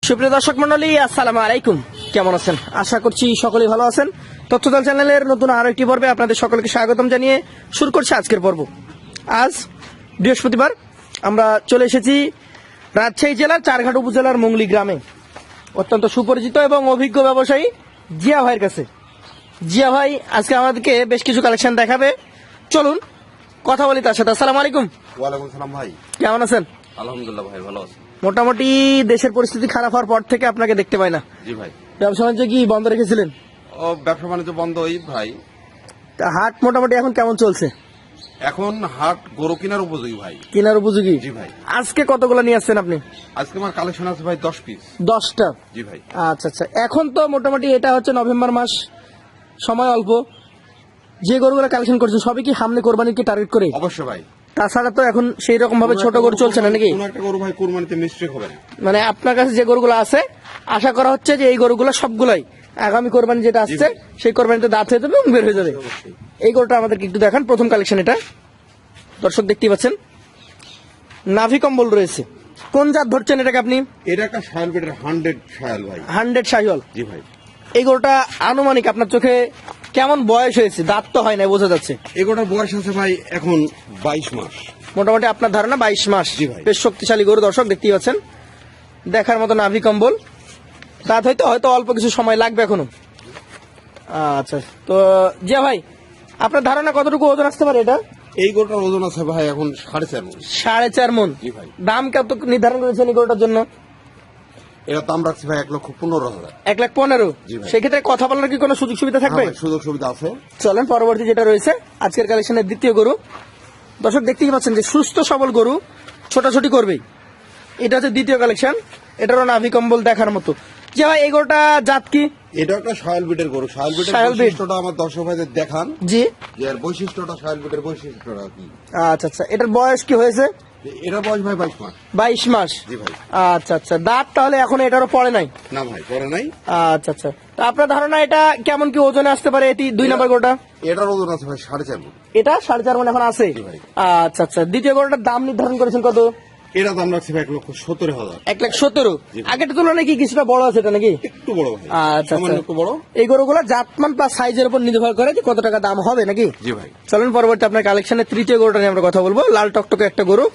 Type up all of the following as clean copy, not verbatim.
সুপ্রিয় দর্শক মন্ডলী, আসসালামু আলাইকুম। কেমন আছেন? আশা করছি সকলেই ভালো আছেন। তথ্যদল চ্যানেলের নতুন আরো একটি পর্বে আপনাদের সকলকে স্বাগতম জানিয়ে শুরু করছি আজকের পর্ব। আজ বৃহস্পতিবার, আমরা চলে এসেছি রাজশাহী জেলার চারঘাট উপজেলার মুংলি গ্রামে অত্যন্ত সুপরিচিত এবং অভিজ্ঞ ব্যবসায়ী জিয়া ভাইয়ের কাছে। জিয়া ভাই আজকে আমাদেরকে বেশ কিছু কালেকশন দেখাবে, চলুন কথা বলি তার সাথে। আসসালামু আলাইকুম। ওয়ালাইকুম সালাম ভাই। কেমন আছেন? আলহামদুলিল্লাহ ভাই, ভালো আছি। মোটামুটি দেশের পরিস্থিতি খারাপ হওয়ার পর থেকে আপনাকে দেখতে পাই না। জি ভাই। ব্যবসা বাণিজ্য কি বন্ধ রেখেছিলেন? ও ব্যবসা বাণিজ্য বন্ধই ভাই। তা হাট মোটামুটি এখন কেমন চলছে? এখন হাট গরু কেনার উপযোগী ভাই। কেনার উপযোগী? জি ভাই। আজকে কতগুলো নিয়ে আসছেন আপনি? আজকে আমার কালেকশন আছে ভাই 10 পিস। 10টা? জি ভাই। আচ্ছা আচ্ছা। এখন তো মোটামুটি এটা হচ্ছে নভেম্বর মাস, সময় অল্প। যে গরুগুলো কালেকশন করছেন সবই কি সামনে কোরবানিকে টার্গেট করে? অবশ্যই ভাই। তাছাড়া তো এখন সেই রকম ভাবে ছোট গরু চলছে না নাকি? কোন একটা গরু ভাই কুরবানিতে মিস্টেক হবে না। মানে আপনার কাছে যে গরুগুলো আছে, আশা করা হচ্ছে যে এই গরুগুলো সবগুলাই আগামী কোরবানি যেটা আসছে সেই কোরবানিতে দাঁত হয়ে যাবে এবং বের হয়ে যাবে। এই গরুটা আমাদেরকে একটু দেখান। প্রথম কালেকশন এটা, দর্শক দেখতেই পাচ্ছেন, নাভি কম্বল রয়েছে। কোন জাত ধরছেন এটাকে আপনি? এটা একটা শায়াল বেটের 100 শায়াল ভাই। 100 শাহিওয়াল? জি ভাই। এই গরুটা আনুমানিক আপনার চোখে কেমন বয়স হয়েছে? দাঁত তো হয় না, বোঝা যাচ্ছে। এগোটার বয়স আছে ভাই এখন 22 মাস। মোটামুটি আপনার ধারণা 22 মাস? জি ভাই। বেশ শক্তিশালী গরু, দর্শক দেখতেই পাচ্ছেন, দেখার মতো নাভি কম্বল। দাঁত হয়তো হয়তো অল্প কিছু সময় লাগবে এখনো। আচ্ছা, তো জিয়া ভাই আপনার ধারণা কতটুকু ওজন আসতে পারে এটা? এই গরুটার ওজন আছে ভাই এখন 4.5 মণ। 4.5 মণ? জি ভাই। দাম কত নির্ধারণ করেছেন এই গরুটার জন্য? এটা দাম রাখছি ভাই 1,15,000। 1,15,000? জি ভাই। সেক্ষেত্রে কথা বলার কি কোনো সুযোগ সুবিধা থাকবে? হ্যাঁ ভাই, সুযোগ সুবিধা আছে। চলেন পরবর্তী যেটা রয়েছে আজকের কালেকশনের দ্বিতীয় গরু। দর্শক দেখতেই পাচ্ছেন যে সুস্থ সবল গরু, ছোটাছুটি করবেই। এটা হচ্ছে দ্বিতীয় কালেকশন, এটারও নাভি কম্বল দেখার মতো। যে ভাই এই গরুটা জাত কি? এটা একটা শায়াল বিটের গরু। শায়াল বিটের শায়াল বিট। বৈশিষ্ট্যটা আমার দর্শক ভাইদের দেখান জি। যে এর বৈশিষ্ট্যটা, শায়াল বিটের বৈশিষ্ট্যটা কি। আচ্ছা আচ্ছা, এটার বয়স কি হয়েছে? এটা বয়স ভাই 22 মাস। 22 মাস? জি ভাই। আচ্ছা আচ্ছা, দাঁত তাহলে এখন এটারও পড়ে নাই? না ভাই, পরে নাই। আচ্ছা আচ্ছা, তো আপনার ধারণা এটা কেমন কি ওজনে আসতে পারে? এটি 2 নম্বর গরুটা। এটার ওজন আছে ভাই 4.5 মণ। এটা 4.5 মণ এখন আছে? জি ভাই। আচ্ছা আচ্ছা, দ্বিতীয় গরুটার দাম নির্ধারণ করেছেন কত? এটা দাম রাখছি ভাই 1,17,000। 1,17,000? জি। আগের তুলনায় কি কিছুটা বড় আছে এটা নাকি? একটু বড় ভাই। আচ্ছা সামান্য আচ্ছা, একটু বড়। এই গরুগুলো জাতমান প্লাস সাইজের উপর নির্ভর করে যে কত টাকা দাম হবে নাকি? জি ভাই। চলেন পরবর্তী আপনার কালেকশনের তৃতীয় গরুটা নিয়ে আমরা কথা বলবো। লাল টকটকে একটা গরু,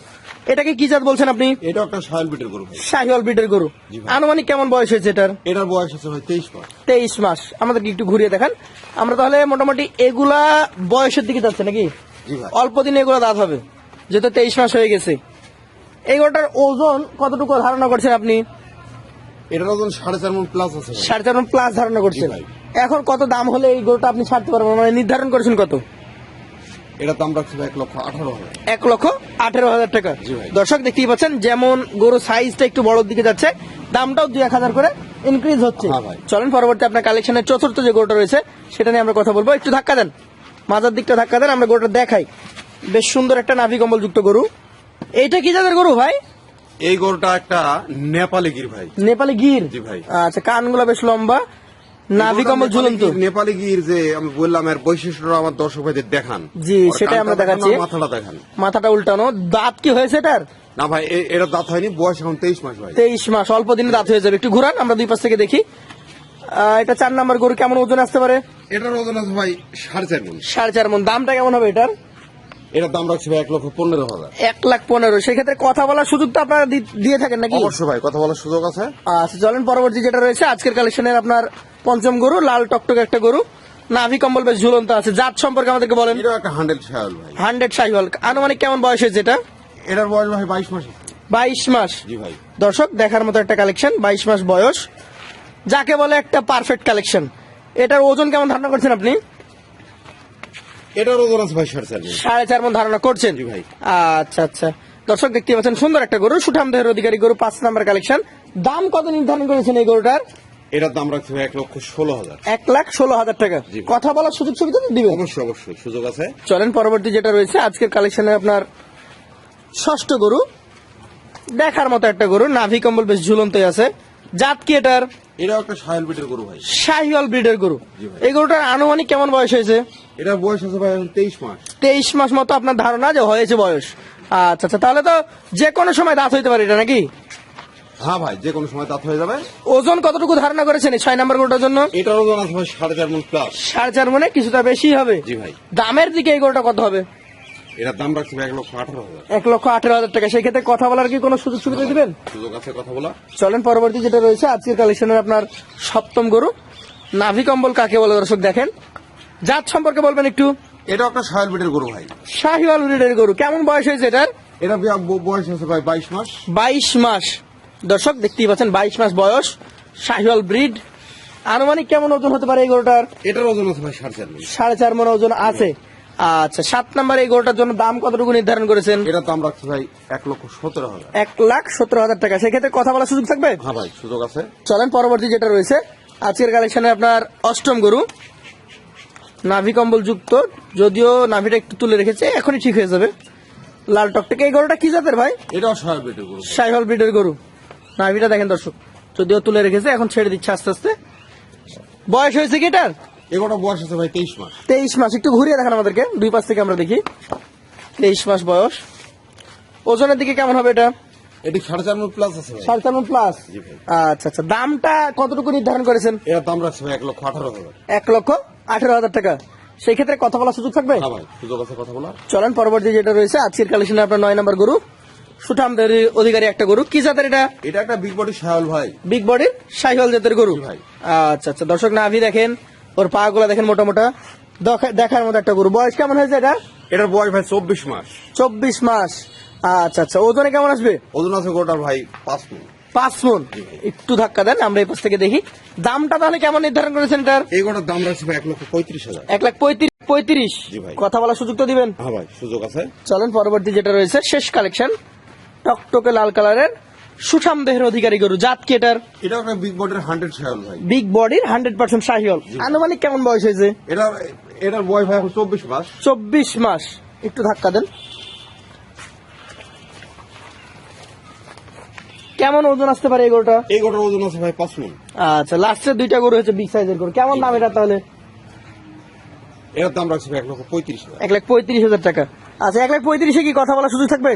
এটাকে কি জাত বলছেন আপনি? এটা একটা শায়াল বিটের গরু ভাই। শাহিওয়াল ব্রিডের গরু। জি ভাই। আনুমানিক কেমন বয়স হয়েছে এটার? এটার বয়স আছে ভাই 23 মাস। 23 মাস। আমাদেরকে একটু ঘুরিয়ে দেখান। আমরা তাহলে মোটামুটি এগুলা বয়সের দিকে যাচ্ছে নাকি? জি ভাই। অল্প দিনে এগুলো দাঁত হবে, যেহেতু 23 মাস হয়ে গেছে। এই গরুটার ওজন কতটুকু ধারণা করছেন আপনি? এটার ওজন 4.5 মণ প্লাস আছে ভাই। 4.5 মণ প্লাস ধারণা করছেন? জি ভাই। এখন কত দাম হলে এই গরুটা আপনি ছাড়তে পারবেন, মানে নির্ধারণ করেছেন কত? এটার দাম রাখছি ভাই 1,18,000। 1,18,000 টাকা? জি ভাই। দর্শক দেখতেই পাচ্ছেন, যেমন গরু সাইজটা একটু বড়র দিকে যাচ্ছে, দামটাও 2-1,000 করে ইনক্রিজ হচ্ছে। হ্যাঁ ভাই। চলেন পরবর্তী আপনার কালেকশনের চতুর্থ যে গরুটা রয়েছে সেটা নিয়ে আমরা কথা বলবো। একটু ধাক্কা দেন, মাজার দিকটা ধাক্কা দেন, আমরা গরুটা দেখাই। বেশ সুন্দর একটা নাভি কম্বল যুক্ত গরু। এইটা কি জাতের গরু ভাই? এই গরুটা একটা নেপালি গির ভাই। নেপালি গির? জি ভাই। আচ্ছা, কানগুলো বেশ লম্বা, নাভি কম্বল ঝুলন্ত। নেপালি গির যে আমি বললাম, এর বৈশিষ্ট্যটা আমার দর্শক ভাইদের দেখান। জি, ওর সেটাই আমরা কানটা দেখান, দেখাচ্ছি। ওর মাথাটা দেখান। মাথাটা উল্টানো। দাঁত কি হয়েছে এটার? না ভাই, এটা দাঁত হয়নি, বয়স এখন 23 মাস ভাই। 23 মাস, অল্প দিনে দাঁত হয়ে যাবে। একটু ঘুরান, আমরা দুই পাশ থেকে দেখি। এটা 4 নাম্বার গরু, কেমন ওজন আসতে পারে? এটার ওজন আছে ভাই 4.5 মণ। 4.5 মণ। দামটা কেমন হবে এটার? এটার দাম রাখছি ভাই 1,15,000। 1,15,000। সেক্ষেত্রে কথা বলার সুযোগ তো আপনারা দিয়ে থাকেন নাকি? অবশ্যই ভাই, কথা বলার সুযোগ আছে। আচ্ছা, চলেন পরবর্তী যেটা রয়েছে আজকের কালেকশনের আপনার পঞ্চম গরু, লাল টকটকে একটা গরু, নাভি কম্বল বেশ ঝুলন্ত আছে। জাত সম্পর্কে আমাদেরকে বলেন। এটা একটা 100 শায়াল ভাই। 100 শাহিওয়াল। আনুমানিক কেমন বয়স হয়েছে এটা? এটার বয়স ভাই 22 মাস। 22 মাস? জি ভাই। দর্শক দেখার মতো একটা কালেকশন, 22 মাস বয়স, যাকে বলে একটা পারফেক্ট কালেকশন। এটার ওজন কেমন ধারণা করছেন আপনি? এটার ওজন আছে ভাই 4.5 মণ। 4.5 মণ ধারণা করছেন? জি ভাই। আচ্ছা আচ্ছা, দর্শক দেখতে পাচ্ছেন সুন্দর একটা গরু, সুঠাম দেহের অধিকারী গরু, 5 নাম্বার কালেকশন। দাম কত নির্ধারণ করেছেন এই গরুটার? এটার দাম রাখছি ভাই 1,16,000। 1,16,000 টাকা? জি। কথা বলার সুযোগ সুবিধা তো দিবেন? অবশ্যই অবশ্যই সুযোগ আছে। চলেন পরবর্তী যেটা রয়েছে আজকের কালেকশনে আপনার ষষ্ঠ গরু, দেখার মতো একটা গরু, নাভি কম্বল বেশ ঝুলন্ত আছে। জাত কি এটার? এটাও একটা শায়াল বিটের গরু ভাই। শাহিওয়াল ব্রিডের গরু। জি ভাই। এই গরুটার আনুমানিক কেমন বয়স হয়েছে? এটার বয়স আছে ভাই এখন 23 মাস। 23 মাস মতো আপনার ধারণা যে হয়েছে বয়স? আচ্ছা আচ্ছা, তাহলে তো যে কোনো সময় দাঁত হইতে পারে এটা নাকি? হ্যাঁ ভাই, যে কোনো সময় দাঁত হয়ে যাবে। ওজন কতটুকু ধারণা করেছেন এই 6 নাম্বার গরুটার জন্য? এটার ওজন আছে ভাই 4.5 মণ প্লাস। 4.5 মনে কিছুটা বেশি হবে। জি ভাই। দামের দিকে এই গরুটা কত হবে? এটার দাম রাখছি ভাই 1,18,000। 1,18,000 টাকা। সেই ক্ষেত্রে কথা বলার কি কোনো সুযোগ সুবিধা দিবেন? সুযোগ আছে কথা বলা। চলেন পরবর্তী যেটা রয়েছে আজকের কালেকশনের আপনার সপ্তম গরু। নাভি কম্বল কাকে বলে দর্শক দেখেন। জাত সম্পর্কে বলবেন একটু। এটা একটা শায়াল বিটের গরু ভাই। শাহিওয়াল ব্রিডের গরু। কেমন বয়স হয়েছে এটার? এটা বয়স আছে ভাই 22 মাস। 22 মাস। দর্শক দেখতেই পাচ্ছেন 22 মাস বয়স, শাহিওয়াল ব্রিড। আনুমানিক কেমন ওজন হতে পারে এই গরুটার? এটার ওজন আছে ভাই 4.5 মণ। 4.5 মণ ওজন আছে। আচ্ছা, 7 নাম্বার এই গরুটার জন্য দাম কতটুকু নির্ধারণ করেছেন? এটার দাম রাখছি ভাই 1,17,000। 1,17,000 টাকা। সেক্ষেত্রে কথা বলার সুযোগ থাকবে? হ্যাঁ ভাই, সুযোগ আছে। চলেন পরবর্তী যেটা রয়েছে আজকের কালেকশনে আপনার অষ্টম গরু। নাভি কম্বল যুক্ত, যদিও নাভিটা একটু তুলে রেখেছে, এখনই ঠিক হয়ে যাবে। লাল টকটকে। এই গরুটা কি জাতের ভাই? এটাও শায়াল বিটের গরু। শাহিওয়াল ব্রিডের গরু। নাভিটা দেখেন দর্শক, যদিও তুলে রেখেছে, এখন ছেড়ে দিচ্ছে আস্তে আস্তে। বয়স হয়েছে কি এটার? এগুলোর বয়স আছে ভাই 23 মাস। 23 মাস। একটু ঘুরিয়ে দেখান আমাদেরকে, দুই পাশ থেকে আমরা দেখি। 23 মাস বয়স। ওজনের দিকে কেমন হবে এটা? এটি 4.5 মণ প্লাস আছে ভাই। 4.5 প্লাস। জি ভাই। আচ্ছা আচ্ছা, দামটা কতটুকু নির্ধারণ করেছেন? এটার দাম রাখছি ভাই 1,18,000। 1,18,000 টাকা। সেই ক্ষেত্রে কথা বলার সুযোগ থাকবে? হ্যাঁ ভাই, সুযোগ আছে কথা বলা। চলেন পরবর্তী যেটা রয়েছে আজকের কালেকশনে আপনার 9 নাম্বার গরু। সুঠামদের অধিকারী একটা গরু। কি জাতের এটা? এটা একটা বিগ বডি শায়াল ভাই। বিগ বডির শাহিওয়াল জাতের গরু। জি ভাই। আচ্ছা আচ্ছা, দর্শক নাভি দেখেন, ওর পা গুলা দেখেন মোটা মোটা, দেখার মতো একটা গরু। বয়স কেমন হয়েছে এটা? এটার বয়স ভাই 24 মাস। 24 মাস। আচ্ছা আচ্ছা, ওজনে কেমন আসবে? ওজন আছে গোটার ভাই 5 মণ। 5 মণ। একটু ধাক্কা দেন, আমরা এই পাশ থেকে দেখি। দামটা তাহলে কেমন নির্ধারণ করেছেন এটার? এই গোটার দাম রাখছি ভাই 1,35,000। 1,35,000। জি ভাই। কথা বলার সুযোগ তো দিবেন? হ্যাঁ ভাই, সুযোগ আছে। চলেন পরবর্তী যেটা রয়েছে শেষ কালেকশন। টকটকে লাল কালারের সুঠাম দেহের অধিকারী গরু। জাত কি এটার? এটা একটা বিগ বডির 100 শায়াল ভাই। বিগ বডির 100% শাহিওয়াল। আনুমানিক কেমন বয়স হয়েছে? এটার বয়স ভাই এখন 24 মাস। 24 মাস। একটু ধাক্কা দেন। কেমন ওজন আসতে পারে এই গরুটা? এই গোটার ওজন আছে ভাই 5 মণ। আচ্ছা, লাস্টের দুইটা গরু হচ্ছে বিগ সাইজের গরু। কেমন দাম এটা তাহলে? এটার দাম রাখছি ভাই 1,35,000। 1,35,000 টাকা। আচ্ছা, 1,35,000 কি কথা বলার সুযোগ থাকবে?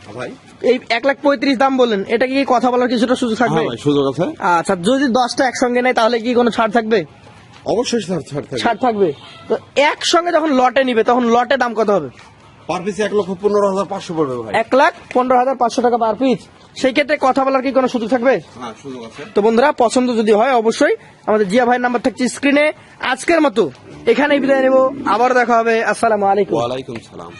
হ্যাঁ ভাই। এই 1,35,000 দাম বললেন, এটা কি কথা বলার কিছুটা সুযোগ থাকবে? হ্যাঁ ভাই, সুযোগ আছে। আচ্ছা, যদি 10টা একসঙ্গে নেয় তাহলে কি কোনো ছাড় থাকবে? অবশ্যই ছাড় থাকবে। ছাড় থাকবে। তো একসঙ্গে যখন লটে নিবে তখন লটে দাম কত হবে? পার পিস 1,15,500 পড়বে ভাই। 1,15,500 টাকা পার পিস। সেই ক্ষেত্রে কথা বলার কি কোনো সুযোগ থাকবে? হ্যাঁ, সুযোগ আছে। তো বন্ধুরা, পছন্দ যদি হয় অবশ্যই আমাদের জিয়া ভাইয়ের নাম্বার থাকছে স্ক্রিনে। আজকের মতো এখানেই বিদায় নেব, আবার দেখা হবে। আসসালামু আলাইকুম। ওয়ালাইকুম সালাম।